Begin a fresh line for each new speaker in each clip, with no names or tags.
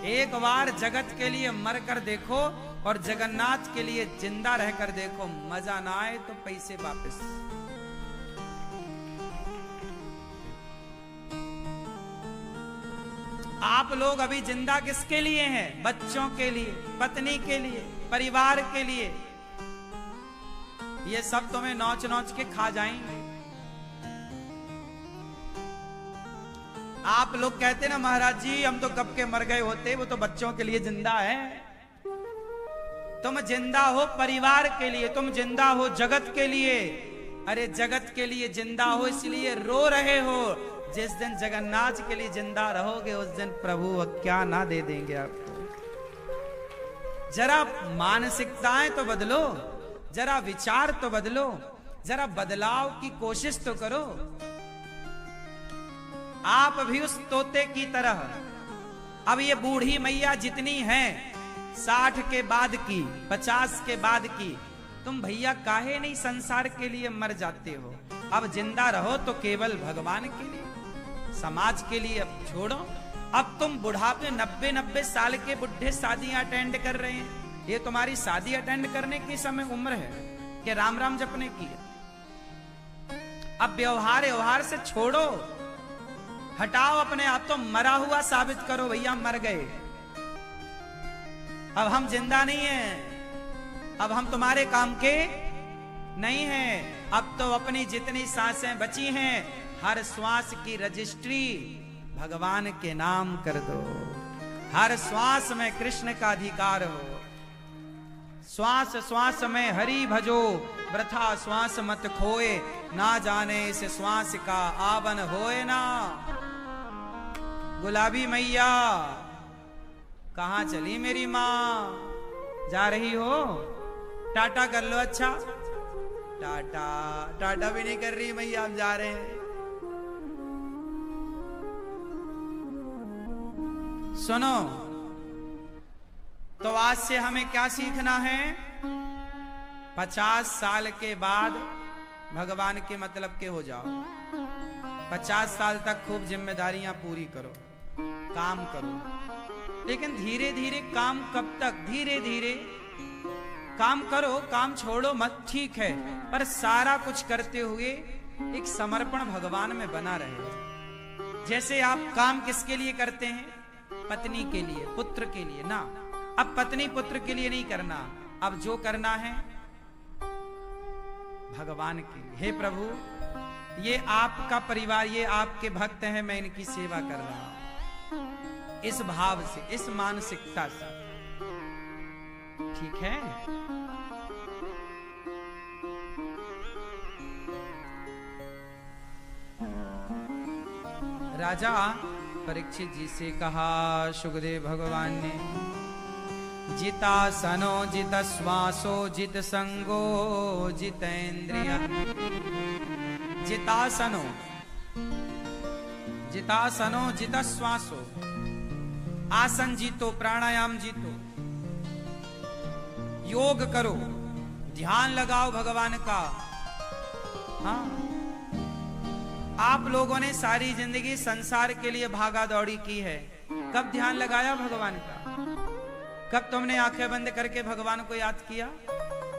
एक बार जगत के लिए मर कर देखो और जगन्नाथ के लिए जिंदा रहकर देखो, मजा ना आए तो पैसे वापस। आप लोग अभी जिंदा किसके लिए हैं? बच्चों के लिए, पत्नी के लिए, परिवार के लिए। ये सब तुम्हें नोच नोच के खा जाएंगे। आप लोग कहते ना महाराज जी हम तो कब के मर गए होते, वो तो बच्चों के लिए जिंदा है। तुम जिंदा हो परिवार के लिए, तुम जिंदा हो जगत के लिए। अरे जगत के लिए जिंदा हो इसलिए रो रहे हो। जिस दिन जगन्नाथ के लिए जिंदा रहोगे उस दिन प्रभु क्या ना दे देंगे आपको। जरा मानसिकताएं तो बदलो, जरा विचार तो बदलो, जरा बदलाव की कोशिश तो करो। आप भी उस तोते की तरह, अब ये बूढ़ी मैया जितनी हैं 60 के बाद की, 50 के बाद की, तुम भैया काहे नहीं संसार के लिए मर जाते हो? अब जिंदा रहो तो केवल भगवान के लिए, समाज के लिए अब छोड़ो। अब तुम बुढ़ापे 90-90 साल के बुढ़े शादियां अटेंड कर रहे हैं। ये तुम्हारी शादी अटेंड करने की समय उम्र है कि राम राम जपने की है। अब व्यवहार से छोड़ो, हटाओ अपने आप, तो मरा हुआ साबित करो भैया मर गए। अब हम जिंदा नहीं हैं, अब हम तुम्हारे काम के नहीं हैं। अब तो अपनी जितनी सांसें बची हैं हर श्वास की रजिस्ट्री भगवान के नाम कर दो। हर श्वास में कृष्ण का अधिकार हो। श्वास श्वास में हरि भजो, वृथा श्वास मत खोए, ना जाने इस श्वास का आवन होए ना। गुलाबी मैया कहां चली मेरी माँ? जा रही हो? टाटा कर लो। अच्छा टाटा, टाटा भी नहीं कर रही मैया, हम जा रहे हैं। सुनो, तो आज से हमें क्या सीखना है? 50 साल के बाद भगवान के मतलब के हो जाओ। 50 साल तक खूब जिम्मेदारियां पूरी करो, काम करो। लेकिन धीरे धीरे काम कब तक? धीरे धीरे काम करो, काम छोड़ो मत, ठीक है, पर सारा कुछ करते हुए एक समर्पण भगवान में बना रहे। जैसे आप काम किसके लिए करते हैं? पत्नी के लिए, पुत्र के लिए ना। अब पत्नी पुत्र के लिए नहीं करना, अब जो करना है भगवान के लिए। हे प्रभु, ये आपका परिवार, ये आपके भक्त हैं, मैं इनकी सेवा कर रहा हूं, इस भाव से, इस मानसिकता से, ठीक है? राजा परीक्षित जी से कहा सुखदेव भगवान ने, जितासनो जित श्वासो जित संगो जितेंद्रिय। जितासनो, जितासनो जित श्वासो, आसन जीतो, प्राणायाम जीतो, योग करो, ध्यान लगाओ भगवान का। हाँ, आप लोगों ने सारी जिंदगी संसार के लिए भागा दौड़ी की है, कब ध्यान लगाया भगवान का? कब तुमने आंखें बंद करके भगवान को याद किया?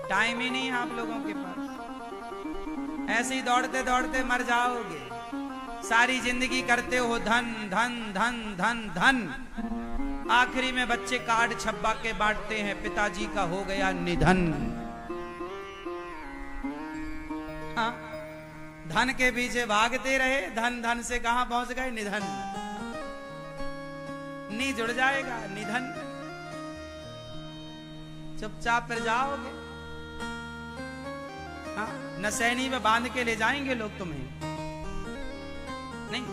टाइम ही नहीं है आप लोगों के पास। ऐसे ही दौड़ते दौड़ते मर जाओगे। सारी जिंदगी करते हो धन धन धन धन धन, आखिरी में बच्चे कार्ड छपा के बांटते हैं, पिताजी का हो गया निधन। हाँ, धन के पीछे भागते रहे, धन धन से कहां पहुंच गए? निधन। नी जुड़ जाएगा निधन, चुपचाप फिर जाओगे। हाँ, नसैनी में बांध के ले जाएंगे लोग तुम्हें। नहीं,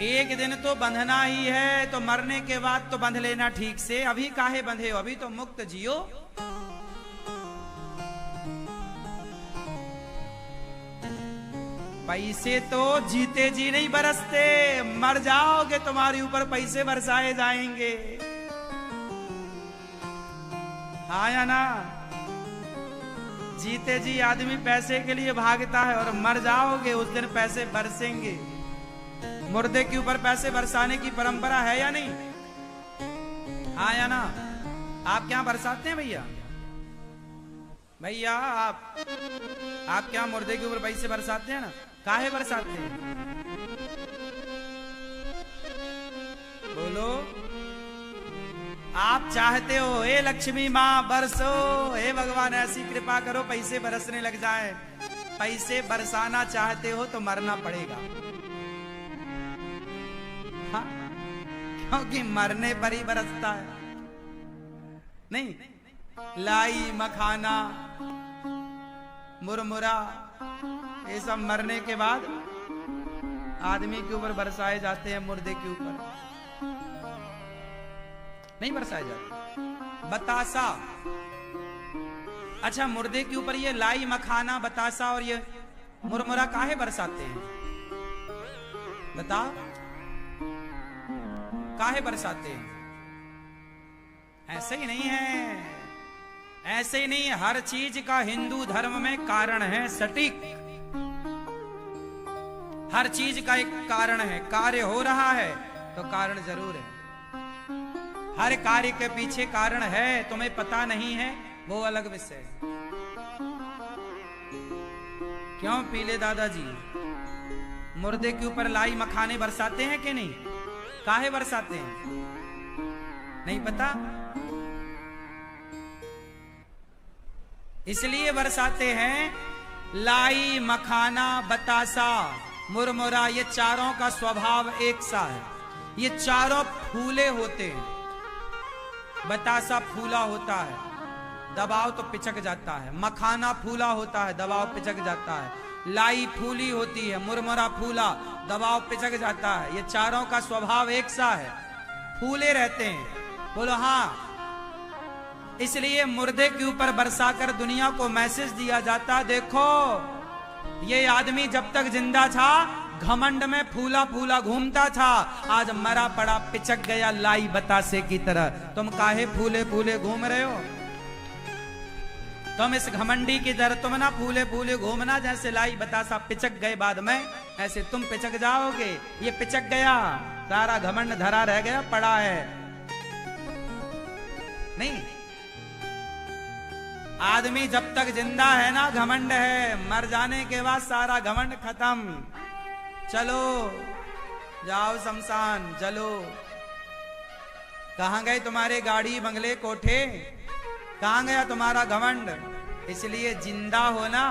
एक दिन तो बंधना ही है, तो मरने के बाद तो बंध लेना ठीक से। अभी काहे बंधे हो? अभी तो मुक्त जियो। पैसे तो जीते जी नहीं बरसते, मर जाओगे तुम्हारे ऊपर पैसे बरसाए जाएंगे। हाँ या ना? जीते जी आदमी पैसे के लिए भागता है और मर जाओगे उस दिन पैसे बरसेंगे। मुर्दे के ऊपर पैसे बरसाने की परंपरा है या नहीं? हाँ या ना? आप क्या बरसाते हैं भैया? भैया आप क्या मुर्दे के ऊपर पैसे बरसाते हैं ना? काहे बरसाते हैं? बोलो। आप चाहते हो हे लक्ष्मी माँ बरसो, हे भगवान ऐसी कृपा करो पैसे बरसने लग जाए। पैसे बरसाना चाहते हो तो मरना पड़ेगा। हाँ? क्योंकि मरने पर ही बरसता है। नहीं, लाई मखाना मुरमुरा ये सब मरने के बाद आदमी के ऊपर बरसाए जाते हैं, मुर्दे के ऊपर नहीं बरसाए जाते। बतासा, अच्छा मुर्दे के ऊपर ये लाई मखाना बतासा और ये मुरमुरा काहे बरसाते हैं? बताओ काहे बरसाते हैं? ऐसे ही नहीं है, ऐसे ही नहीं। हर चीज का हिंदू धर्म में कारण है सटीक। हर चीज का एक कारण है। कार्य हो रहा है तो कारण जरूर है। हर कार्य के पीछे कारण है, तुम्हें पता नहीं है वो अलग विषय है। क्यों पीले दादाजी मुर्दे के ऊपर लाई मखाने बरसाते हैं कि नहीं? काहे बरसाते हैं? नहीं पता? इसलिए बरसाते हैं। लाई मखाना बतासा मुरमुरा ये चारों का स्वभाव एक सा है। ये चारों फूले होते हैं। बतासा फूला होता है, दबाव तो पिचक जाता है। मखाना फूला होता है, दबाव पिचक जाता है। लाई फूली होती है, मुरमुरा फूला, दबाव पिचक जाता है। ये चारों का स्वभाव एक सा है, फूले रहते हैं। बोलो हाँ। इसलिए मुर्दे के ऊपर बरसाकर दुनिया को मैसेज दिया जाता, देखो ये आदमी जब तक जिंदा था घमंड में फूला फूला घूमता था, आज मरा पड़ा पिचक गया लाई बतासे की तरह। तुम काहे फूले फूले घूम रहे हो? तुम इस घमंडी की तरह तुम ना फूले फूले घूमना, जैसे लाई बतासा पिचक गए बाद में ऐसे तुम पिचक जाओगे। ये पिचक गया, सारा घमंड धरा रह गया, पड़ा है। नहीं, आदमी जब तक जिंदा है ना घमंड है, मर जाने के बाद सारा घमंड खत्म। चलो जाओ शमशान चलो। कहां गए तुम्हारे गाड़ी बंगले कोठे? कहां गया तुम्हारा घमंड? इसलिए जिंदा होना